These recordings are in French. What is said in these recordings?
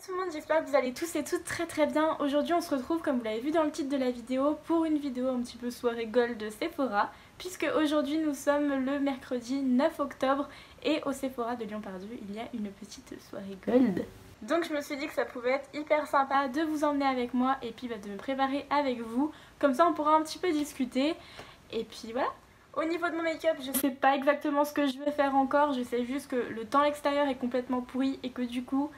tout le monde, j'espère que vous allez tous et toutes très bien. Aujourd'hui on se retrouve, comme vous l'avez vu dans le titre de la vidéo, pour une vidéo un petit peu soirée gold de Sephora, puisque aujourd'hui nous sommes le mercredi 9 octobre et au Sephora de Lyon-Pardieu il y a une petite soirée gold. Donc je me suis dit que ça pouvait être hyper sympa de vous emmener avec moi et puis de me préparer avec vous, comme ça on pourra un petit peu discuter et puis voilà. Au niveau de mon make-up, je sais pas exactement ce que je vais faire encore, je sais juste que le temps extérieur est complètement pourri et que du coup,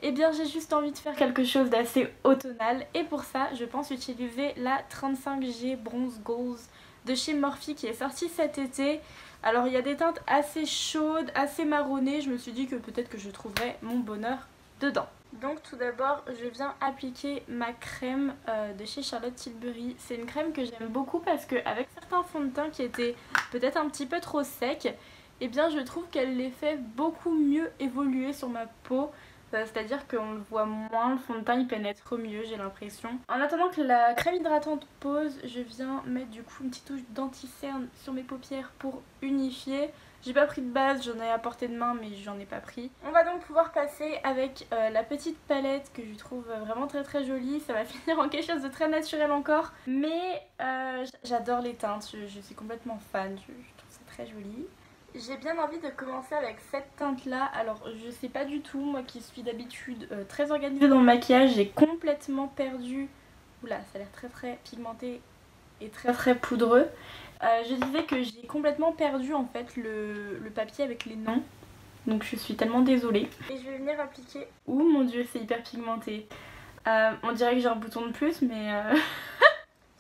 eh bien j'ai juste envie de faire quelque chose d'assez automnal et pour ça je pense utiliser la 35G Bronze Goals de chez Morphe qui est sortie cet été. Alors il y a des teintes assez chaudes, assez marronnées, je me suis dit que peut-être que je trouverais mon bonheur dedans. Donc tout d'abord je viens appliquer ma crème de chez Charlotte Tilbury. C'est une crème que j'aime beaucoup parce qu'avec certains fonds de teint qui étaient peut-être un petit peu trop secs, eh bien je trouve qu'elle les fait beaucoup mieux évoluer sur ma peau. C'est-à-dire qu'on le voit moins, le fond de teint il pénètre mieux, j'ai l'impression. En attendant que la crème hydratante pose, je viens mettre du coup une petite touche d'anti-cerne sur mes paupières pour unifier. J'ai pas pris de base, j'en ai à portée de main mais j'en ai pas pris. On va donc pouvoir passer avec la petite palette que je trouve vraiment très jolie. Ça va finir en quelque chose de très naturel encore. Mais j'adore les teintes, je suis complètement fan, je trouve ça très joli. J'ai bien envie de commencer avec cette teinte là. Alors je sais pas du tout, moi qui suis d'habitude très organisée dans le maquillage, j'ai complètement perdu. Oula, ça a l'air très pigmenté et très poudreux. Je disais que j'ai complètement perdu en fait le papier avec les noms. Donc je suis tellement désolée. Et je vais venir appliquer... Ouh mon dieu, c'est hyper pigmenté. On dirait que j'ai un bouton de plus mais...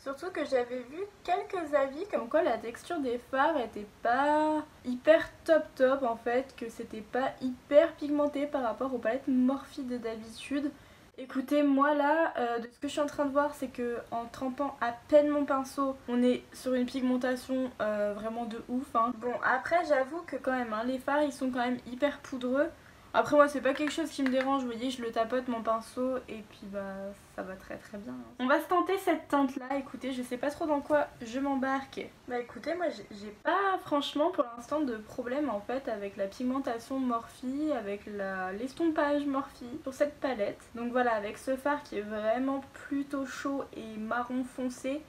Surtout que j'avais vu quelques avis comme quoi la texture des fards était pas hyper top en fait, que c'était pas hyper pigmenté par rapport aux palettes Morphe de d'habitude. Écoutez, moi là, de ce que je suis en train de voir, c'est que en trempant à peine mon pinceau, on est sur une pigmentation vraiment de ouf. Hein. Bon, après j'avoue que quand même, hein, les fards ils sont quand même hyper poudreux. Après moi c'est pas quelque chose qui me dérange, vous voyez je le tapote mon pinceau et puis bah ça va très bien. On va se tenter cette teinte là, écoutez je sais pas trop dans quoi je m'embarque. Bah écoutez moi j'ai pas franchement pour l'instant de problème en fait avec la pigmentation Morphe, avec l'estompage Morphe sur cette palette. Donc voilà, avec ce fard qui est vraiment plutôt chaud et marron foncé,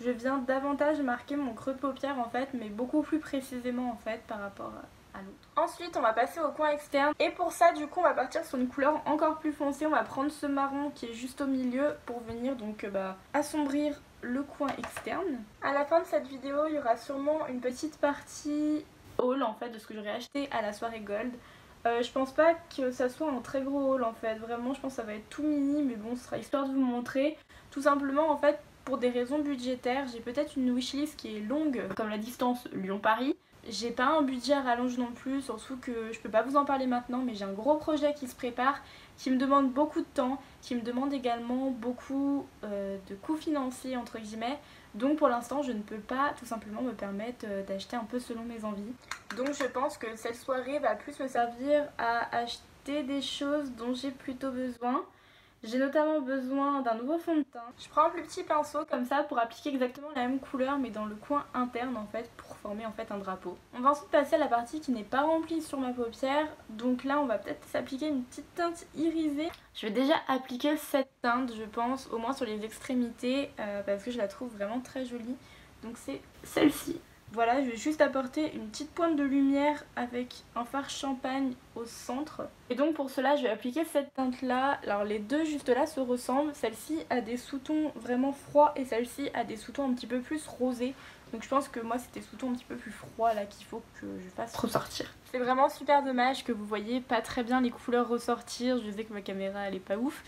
je viens davantage marquer mon creux de paupière en fait, mais beaucoup plus précisément en fait par rapport à l'autre. Ensuite on va passer au coin externe et pour ça du coup on va partir sur une couleur encore plus foncée. On va prendre ce marron qui est juste au milieu pour venir donc assombrir le coin externe. À la fin de cette vidéo il y aura sûrement une petite partie haul en fait de ce que j'aurais acheté à la soirée gold. Je pense pas que ça soit un très gros haul en fait, vraiment je pense que ça va être tout mini mais bon ce sera histoire de vous montrer. Tout simplement en fait pour des raisons budgétaires, j'ai peut-être une wishlist qui est longue comme la distance Lyon-Paris. J'ai pas un budget à rallonge non plus, surtout que je peux pas vous en parler maintenant, mais j'ai un gros projet qui se prépare, qui me demande beaucoup de temps, qui me demande également beaucoup de coûts financiers entre guillemets. Donc pour l'instant je ne peux pas tout simplement me permettre d'acheter un peu selon mes envies. Donc je pense que cette soirée va plus me servir à acheter des choses dont j'ai plutôt besoin. J'ai notamment besoin d'un nouveau fond de teint. Je prends un plus petit pinceau comme ça pour appliquer exactement la même couleur mais dans le coin interne en fait pour former en fait un drapeau. On va ensuite passer à la partie qui n'est pas remplie sur ma paupière. Donc là on va peut-être s'appliquer une petite teinte irisée. Je vais déjà appliquer cette teinte je pense au moins sur les extrémités parce que je la trouve vraiment très jolie. Donc c'est celle-ci. Voilà, je vais juste apporter une petite pointe de lumière avec un fard champagne au centre. Et donc pour cela, je vais appliquer cette teinte là. Alors les deux juste là se ressemblent. Celle-ci a des sous-tons vraiment froids et celle-ci a des sous-tons un petit peu plus rosés. Donc je pense que moi c'est des sous-tons un petit peu plus froids là qu'il faut que je fasse ressortir. C'est vraiment super dommage que vous voyez pas très bien les couleurs ressortir. Je sais que ma caméra elle est pas ouf.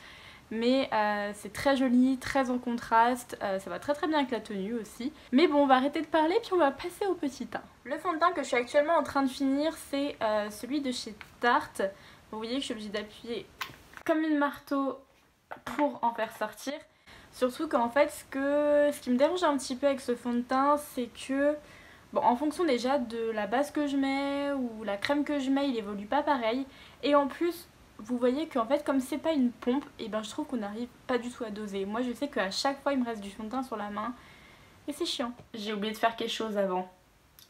Mais c'est très joli, très en contraste, ça va très bien avec la tenue aussi. Mais bon, on va arrêter de parler puis on va passer au petit teint. Le fond de teint que je suis actuellement en train de finir, c'est celui de chez Tarte. Vous voyez que je suis obligée d'appuyer comme une marteau pour en faire sortir. Surtout qu'en fait, ce qui me dérange un petit peu avec ce fond de teint, c'est que, bon, en fonction déjà de la base que je mets ou la crème que je mets, il évolue pas pareil. Et en plus, vous voyez qu'en fait comme c'est pas une pompe, et ben je trouve qu'on n'arrive pas du tout à doser. Moi je sais qu'à chaque fois il me reste du fond de teint sur la main et c'est chiant. J'ai oublié de faire quelque chose avant.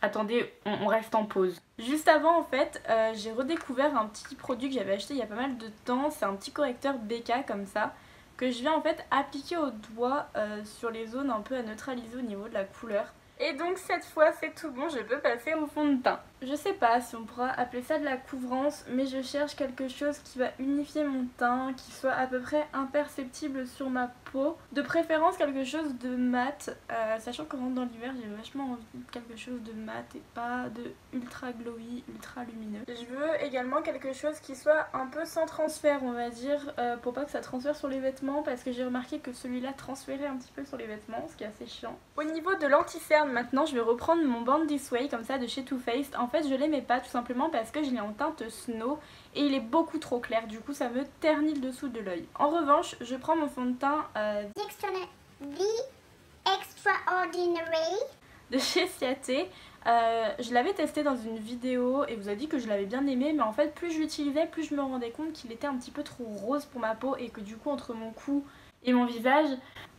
Attendez, on reste en pause. Juste avant en fait, j'ai redécouvert un petit produit que j'avais acheté il y a pas mal de temps. C'est un petit correcteur BK comme ça, que je viens en fait appliquer au doigt sur les zones un peu à neutraliser au niveau de la couleur. Et donc cette fois c'est tout bon, je peux passer au fond de teint. Je sais pas si on pourra appeler ça de la couvrance, mais je cherche quelque chose qui va unifier mon teint, qui soit à peu près imperceptible sur ma peau. De préférence quelque chose de mat, sachant qu'on rentre dans l'hiver, j'ai vachement envie de quelque chose de mat et pas de ultra glowy, ultra lumineux. Je veux également quelque chose qui soit un peu sans transfert, on va dire, pour pas que ça transfère sur les vêtements, parce que j'ai remarqué que celui-là transférait un petit peu sur les vêtements, ce qui est assez chiant. Au niveau de l'anti-cerne, maintenant je vais reprendre mon Born This Way comme ça de chez Too Faced. En fait je l'aimais pas tout simplement parce que je l'ai en teinte snow et il est beaucoup trop clair, du coup ça me ternit le dessous de l'œil. En revanche je prends mon fond de teint The Extraordinary de chez Ciaté. Je l'avais testé dans une vidéo et vous avez dit que je l'avais bien aimé, mais en fait plus je l'utilisais, plus je me rendais compte qu'il était un petit peu trop rose pour ma peau et que du coup entre mon cou et mon visage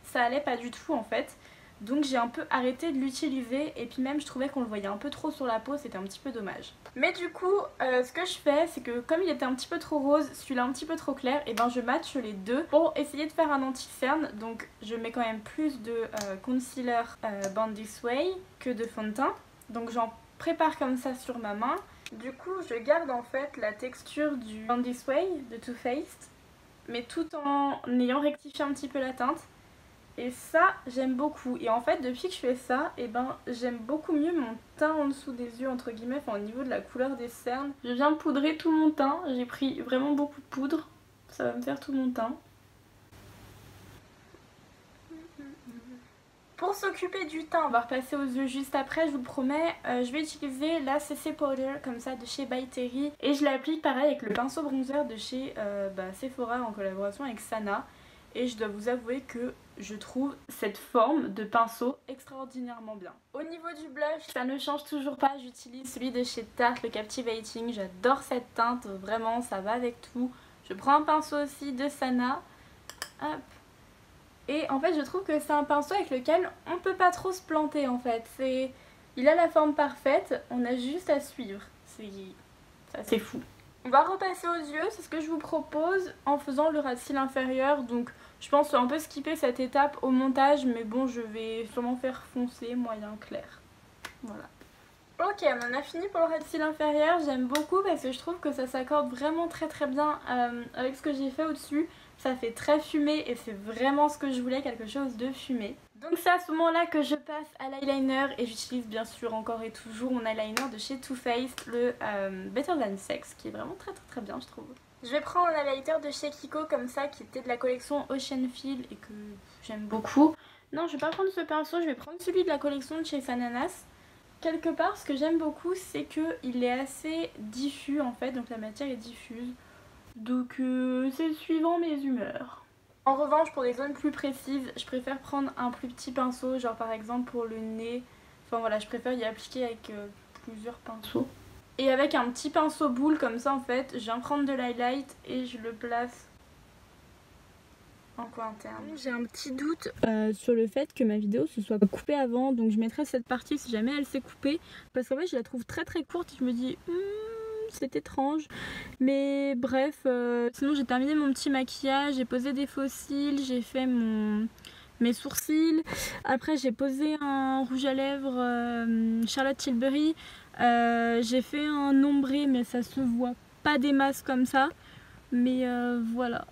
ça allait pas du tout en fait. Donc j'ai un peu arrêté de l'utiliser et puis même je trouvais qu'on le voyait un peu trop sur la peau, c'était un petit peu dommage. Mais du coup ce que je fais c'est que comme il était un petit peu trop rose, celui-là un petit peu trop clair, et ben je matche les deux pour essayer de faire un anti-cerne. Donc je mets quand même plus de concealer Born This Way que de fond de teint. Donc j'en prépare comme ça sur ma main. Du coup je garde en fait la texture du Born This Way de Too Faced, mais tout en ayant rectifié un petit peu la teinte. Et ça j'aime beaucoup, et en fait depuis que je fais ça, et ben j'aime beaucoup mieux mon teint en dessous des yeux entre guillemets, enfin au niveau de la couleur des cernes. Je viens poudrer tout mon teint, j'ai pris vraiment beaucoup de poudre, ça va me faire tout mon teint. Pour s'occuper du teint, on va repasser aux yeux juste après, je vous le promets. Je vais utiliser la CC Powder comme ça de chez By Terry, et je l'applique pareil avec le pinceau bronzer de chez Sephora en collaboration avec Sana. Et je dois vous avouer que je trouve cette forme de pinceau extraordinairement bien. Au niveau du blush, ça ne change toujours pas, j'utilise celui de chez Tarte, le Captivating. J'adore cette teinte, vraiment ça va avec tout. Je prends un pinceau aussi de Sana. Hop. Et en fait je trouve que c'est un pinceau avec lequel on peut pas trop se planter en fait. Il a la forme parfaite, on a juste à suivre. C'est fou. On va repasser aux yeux, c'est ce que je vous propose en faisant le ras de cils inférieur. Donc je pense un peu skipper cette étape au montage, mais bon je vais sûrement faire foncé, moyen, clair. Voilà. Ok, on en a fini pour le ras de cils inférieur. J'aime beaucoup parce que je trouve que ça s'accorde vraiment très bien avec ce que j'ai fait au-dessus. Ça fait très fumé et c'est vraiment ce que je voulais, quelque chose de fumé. Donc c'est à ce moment-là que je passe à l'eyeliner et j'utilise bien sûr encore et toujours mon eyeliner de chez Too Faced, le Better Than Sex, qui est vraiment très bien je trouve. Je vais prendre un highlighter de chez Kiko comme ça, qui était de la collection Ocean Feel et que j'aime beaucoup. Non, je vais pas prendre ce pinceau, je vais prendre celui de la collection de chez Sananas. Quelque part, ce que j'aime beaucoup, c'est qu'il est assez diffus en fait, donc la matière est diffuse. Donc c'est suivant mes humeurs. En revanche, pour les zones plus précises, je préfère prendre un plus petit pinceau, genre par exemple pour le nez. Enfin voilà, je préfère y appliquer avec plusieurs pinceaux. Et avec un petit pinceau boule comme ça en fait, je viens prendre de l'highlight et je le place en coin interne. J'ai un petit doute sur le fait que ma vidéo se soit coupée avant, donc je mettrai cette partie si jamais elle s'est coupée. Parce qu'en fait je la trouve très courte et je me dis c'est étrange. Mais bref, sinon j'ai terminé mon petit maquillage, j'ai posé des faux cils, j'ai fait mes sourcils. Après j'ai posé un rouge à lèvres Charlotte Tilbury. J'ai fait un nombril mais ça se voit pas des masses comme ça. Mais voilà.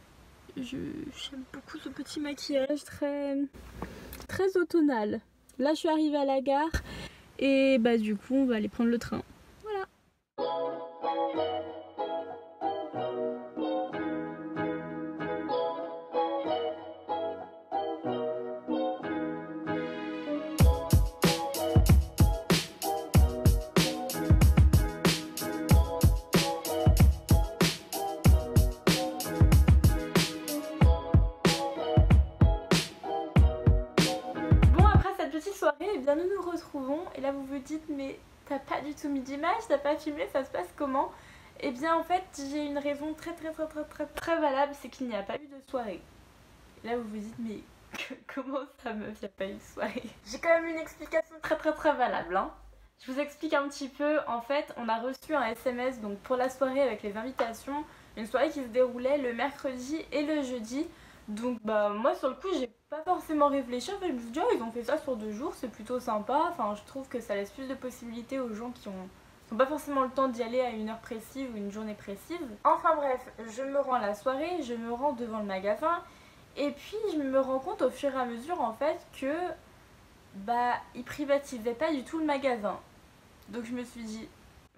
J'aime beaucoup ce petit maquillage très automnal. Là je suis arrivée à la gare et bah du coup on va aller prendre le train. Voilà. Soirée, et bien nous nous retrouvons et là vous vous dites mais t'as pas du tout mis d'image, t'as pas filmé, ça se passe comment? Et bien en fait j'ai une raison très valable, c'est qu'il n'y a pas eu de soirée. Et là vous vous dites mais comment ça meuf, y a pas eu de soirée? J'ai quand même une explication très valable hein. Je vous explique un petit peu, en fait on a reçu un SMS donc pour la soirée avec les invitations, une soirée qui se déroulait le mercredi et le jeudi. Donc bah moi sur le coup j'ai pas forcément réfléchi, en fait je me suis dit oh, ils ont fait ça sur 2 jours, c'est plutôt sympa, enfin je trouve que ça laisse plus de possibilités aux gens qui n'ont pas forcément le temps d'y aller à une heure précise ou une journée précise. Enfin bref, je me rends à la soirée, je me rends devant le magasin et puis je me rends compte au fur et à mesure en fait que bah ils privatisaient pas du tout le magasin. Donc je me suis dit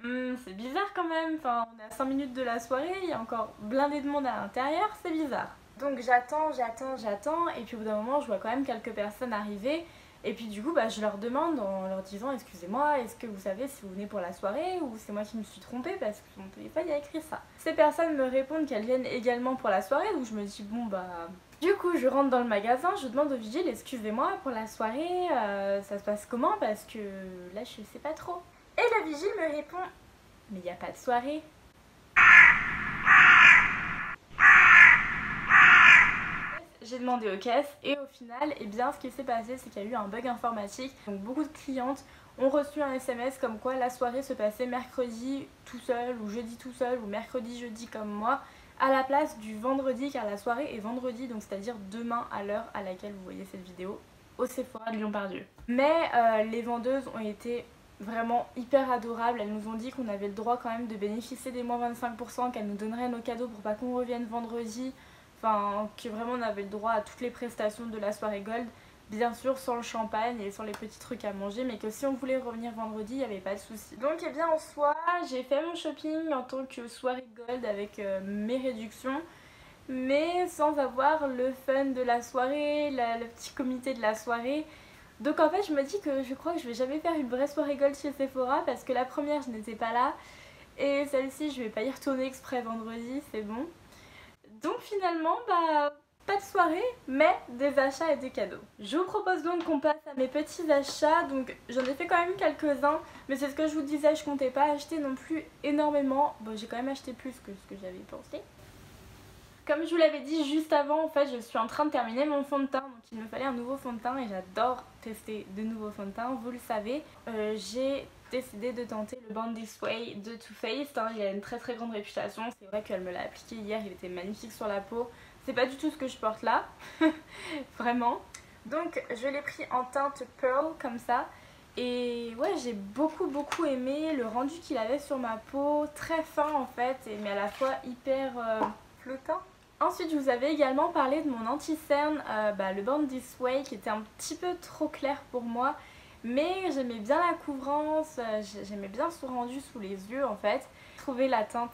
c'est bizarre quand même, enfin on est à 5 minutes de la soirée, il y a encore blindé de monde à l'intérieur, c'est bizarre. Donc j'attends, et puis au bout d'un moment je vois quand même quelques personnes arriver. Et puis du coup bah, je leur demande en leur disant excusez-moi, est-ce que vous savez si vous venez pour la soirée ou c'est moi qui me suis trompée parce que sur mon téléphone il y a écrit ça. Ces personnes me répondent qu'elles viennent également pour la soirée, donc je me dis bon bah... Du coup je rentre dans le magasin, je demande au vigile excusez-moi pour la soirée, ça se passe comment parce que là je sais pas trop. Et le vigile me répond mais il n'y a pas de soirée. J'ai demandé aux caisses et au final, eh bien, ce qui s'est passé, c'est qu'il y a eu un bug informatique. Donc beaucoup de clientes ont reçu un SMS comme quoi la soirée se passait mercredi tout seul ou jeudi tout seul ou mercredi jeudi comme moi à la place du vendredi car la soirée est vendredi, donc c'est-à-dire demain à l'heure à laquelle vous voyez cette vidéo au Sephora de Lyon-Part-Dieu. Mais les vendeuses ont été vraiment hyper adorables, elles nous ont dit qu'on avait le droit quand même de bénéficier des moins 25%, qu'elles nous donneraient nos cadeaux pour pas qu'on revienne vendredi. Enfin, que vraiment on avait le droit à toutes les prestations de la soirée Gold, bien sûr sans le champagne et sans les petits trucs à manger, mais que si on voulait revenir vendredi, il n'y avait pas de souci. Donc eh bien en soi, j'ai fait mon shopping en tant que soirée Gold avec mes réductions, mais sans avoir le fun de la soirée, le petit comité de la soirée. Donc en fait je me dis que je crois que je vais jamais faire une vraie soirée Gold chez Sephora parce que la première je n'étais pas là et celle-ci je vais pas y retourner exprès vendredi, c'est bon. Donc finalement, bah, pas de soirée, mais des achats et des cadeaux. Je vous propose donc qu'on passe à mes petits achats. Donc j'en ai fait quand même quelques-uns, mais c'est ce que je vous disais, je comptais pas acheter non plus énormément. Bon, j'ai quand même acheté plus que ce que j'avais pensé. Comme je vous l'avais dit juste avant, en fait, je suis en train de terminer mon fond de teint, donc il me fallait un nouveau fond de teint et j'adore tester de nouveaux fonds de teint, vous le savez. J'ai décidé de tenter le Born This Way de Too Faced, hein. Il a une très grande réputation, c'est vrai qu'elle me l'a appliqué hier, il était magnifique sur la peau. C'est pas du tout ce que je porte là, vraiment. Donc je l'ai pris en teinte Pearl comme ça. Et ouais, j'ai beaucoup aimé le rendu qu'il avait sur ma peau, très fin en fait, mais à la fois hyper flottant. Ensuite, je vous avais également parlé de mon anti-cerne, le Born This Way, qui était un petit peu trop clair pour moi. Mais j'aimais bien la couvrance, j'aimais bien ce rendu sous les yeux en fait. J'ai trouvé la teinte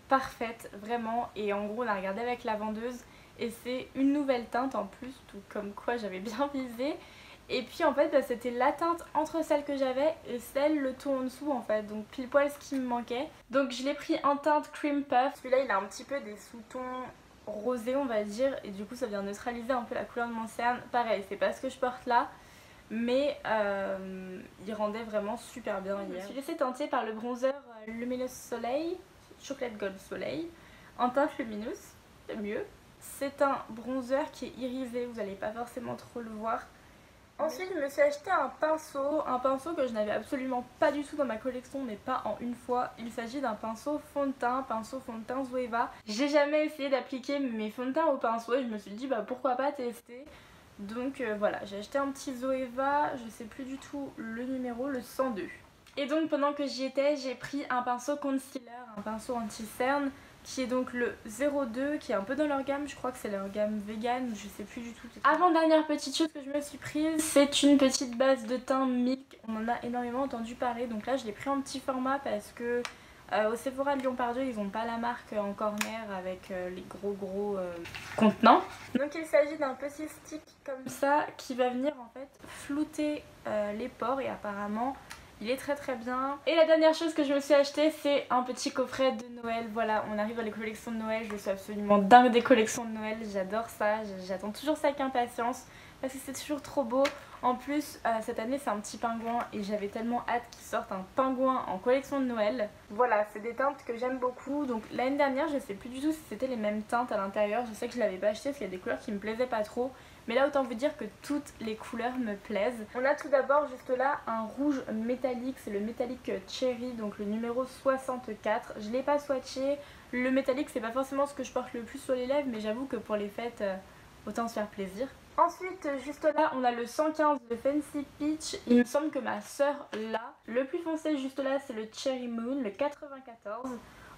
parfaite, vraiment. Et en gros, on a regardé avec la vendeuse et c'est une nouvelle teinte en plus, tout comme quoi j'avais bien visé. Et puis en fait, c'était la teinte entre celle que j'avais et celle, le ton en dessous en fait. Donc pile poil ce qui me manquait. Donc je l'ai pris en teinte Cream Puff. Celui-là, il a un petit peu des sous-tons rosé on va dire et du coup ça vient neutraliser un peu la couleur de mon cerne. Pareil, c'est pas ce que je porte là mais il rendait vraiment super bien hier. Je me suis laissée tenter par le bronzer Luminous Soleil, Chocolate Gold Soleil, en teinte Luminous, c'est mieux. C'est un bronzer qui est irisé, vous n'allez pas forcément trop le voir. Ensuite je me suis acheté un pinceau que je n'avais absolument pas du tout dans ma collection mais pas en une fois. Il s'agit d'un pinceau fond de teint Zoeva. J'ai jamais essayé d'appliquer mes fonds de teint au pinceau et je me suis dit bah pourquoi pas tester. Donc voilà, j'ai acheté un petit Zoeva, je sais plus du tout le numéro, le 102. Et donc pendant que j'y étais, j'ai pris un pinceau concealer, un pinceau anti-cerne qui est donc le 02 qui est un peu dans leur gamme, je crois que c'est leur gamme vegan, je sais plus du tout. Avant-dernière petite chose que je me suis prise, c'est une petite base de teint Milk, on en a énormément entendu parler, donc là je l'ai pris en petit format parce que au Sephora de Lyon-Part-Dieu, ils n'ont pas la marque en corner avec les gros contenants. Donc il s'agit d'un petit stick comme ça qui va venir en fait flouter les pores et apparemment il est très bien. Et la dernière chose que je me suis acheté, c'est un petit coffret de Noël. Voilà, on arrive dans les collections de Noël, je suis absolument dingue des collections de Noël, j'adore ça, j'attends toujours ça avec impatience parce que c'est toujours trop beau. En plus, cette année c'est un petit pingouin et j'avais tellement hâte qu'il sorte un pingouin en collection de Noël. Voilà, c'est des teintes que j'aime beaucoup. Donc l'année dernière, je sais plus du tout si c'était les mêmes teintes à l'intérieur. Je sais que je l'avais pas acheté parce qu'il y a des couleurs qui me plaisaient pas trop. Mais là, autant vous dire que toutes les couleurs me plaisent. On a tout d'abord juste là un rouge métallique, c'est le métallique Cherry, donc le numéro 64. Je l'ai pas swatché. Le métallique, c'est pas forcément ce que je porte le plus sur les lèvres, mais j'avoue que pour les fêtes, autant se faire plaisir. Ensuite, juste là, on a le 115 de Fancy Peach. Il me semble que ma soeur l'a. Le plus foncé juste là, c'est le Cherry Moon, le 94.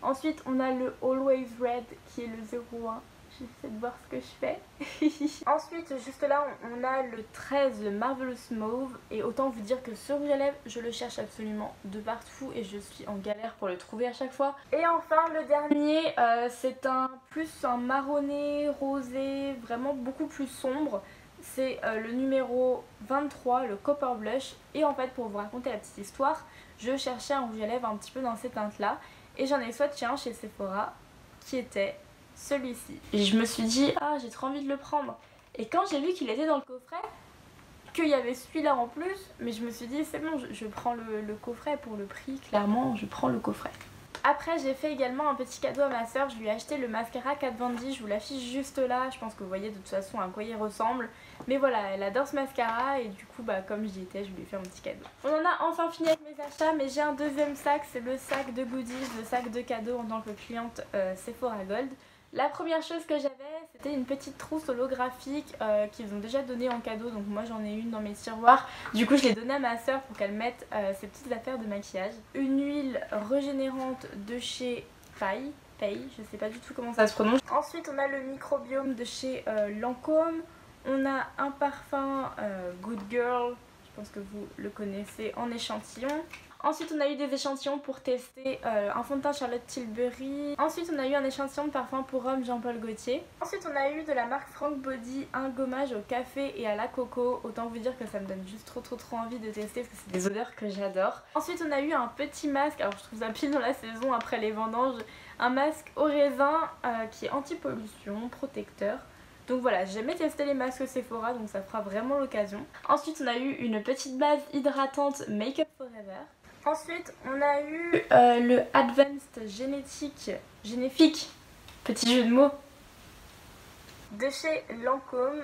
Ensuite, on a le Always Red qui est le 01. J'essaie de voir ce que je fais. Ensuite, juste là, on a le 13, le Marvelous Mauve. Et autant vous dire que ce rouge à lèvres, je le cherche absolument de partout et je suis en galère pour le trouver à chaque fois. Et enfin, le dernier, c'est plus un marronné, rosé, vraiment beaucoup plus sombre. C'est le numéro 23, le Copper Blush. Et en fait, pour vous raconter la petite histoire, je cherchais un rouge à lèvres un petit peu dans ces teintes-là. Et j'en ai swatché un chez Sephora qui était celui-ci. Et je me suis dit, ah, j'ai trop envie de le prendre. Et quand j'ai vu qu'il était dans le coffret, qu'il y avait celui-là en plus, mais je me suis dit, c'est bon, je prends le coffret pour le prix, clairement, je prends le coffret. Après, j'ai fait également un petit cadeau à ma soeur. Je lui ai acheté le mascara Kat Von D. Je vous l'affiche juste là. Je pense que vous voyez de toute façon à quoi il ressemble. Mais voilà, elle adore ce mascara et du coup, comme j'y étais, je lui ai fait un petit cadeau. On en a enfin fini avec mes achats, mais j'ai un deuxième sac. C'est le sac de goodies, le sac de cadeaux en tant que cliente Sephora Gold. La première chose que j'avais, c'était une petite trousse holographique qu'ils ont déjà donnée en cadeau. Donc moi j'en ai une dans mes tiroirs. Du coup je l'ai donnée à ma soeur pour qu'elle mette ses petites affaires de maquillage. Une huile régénérante de chez Paille, je sais pas du tout comment ça se prononce. Ensuite on a le microbiome de chez Lancôme. On a un parfum Good Girl, je pense que vous le connaissez, en échantillon. Ensuite on a eu des échantillons pour tester un fond de teint Charlotte Tilbury. Ensuite on a eu un échantillon de parfum pour homme Jean-Paul Gaultier. Ensuite on a eu de la marque Frank Body un gommage au café et à la coco. Autant vous dire que ça me donne juste trop envie de tester parce que c'est des odeurs que j'adore. Ensuite on a eu un petit masque, alors je trouve ça pile dans la saison après les vendanges. Un masque au raisin qui est anti-pollution, protecteur. Donc voilà, j'ai jamais testé les masques Sephora, donc ça fera vraiment l'occasion. Ensuite on a eu une petite base hydratante Make Up Forever. Ensuite, on a eu le Advanced Généfique, petit jeu de mots, de chez Lancôme.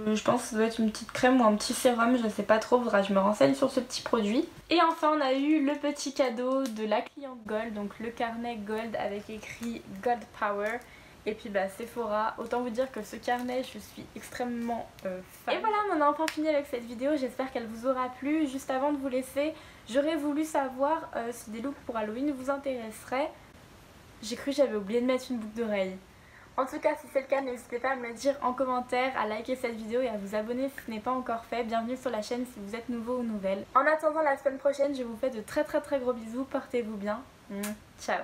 Je pense que ça doit être une petite crème ou un petit sérum, je sais pas trop, faudra que je me renseigne sur ce petit produit. Et enfin, on a eu le petit cadeau de la cliente Gold, donc le carnet Gold avec écrit Gold Power. Et puis Sephora, autant vous dire que ce carnet je suis extrêmement fan. Et voilà, on a enfin fini avec cette vidéo, j'espère qu'elle vous aura plu. Juste avant de vous laisser, j'aurais voulu savoir si des looks pour Halloween vous intéresseraient. J'ai cru que j'avais oublié de mettre une boucle d'oreille. En tout cas, si c'est le cas, n'hésitez pas à me le dire en commentaire, à liker cette vidéo et à vous abonner si ce n'est pas encore fait. Bienvenue sur la chaîne si vous êtes nouveau ou nouvelle. En attendant la semaine prochaine, je vous fais de très gros bisous, portez-vous bien. Ciao.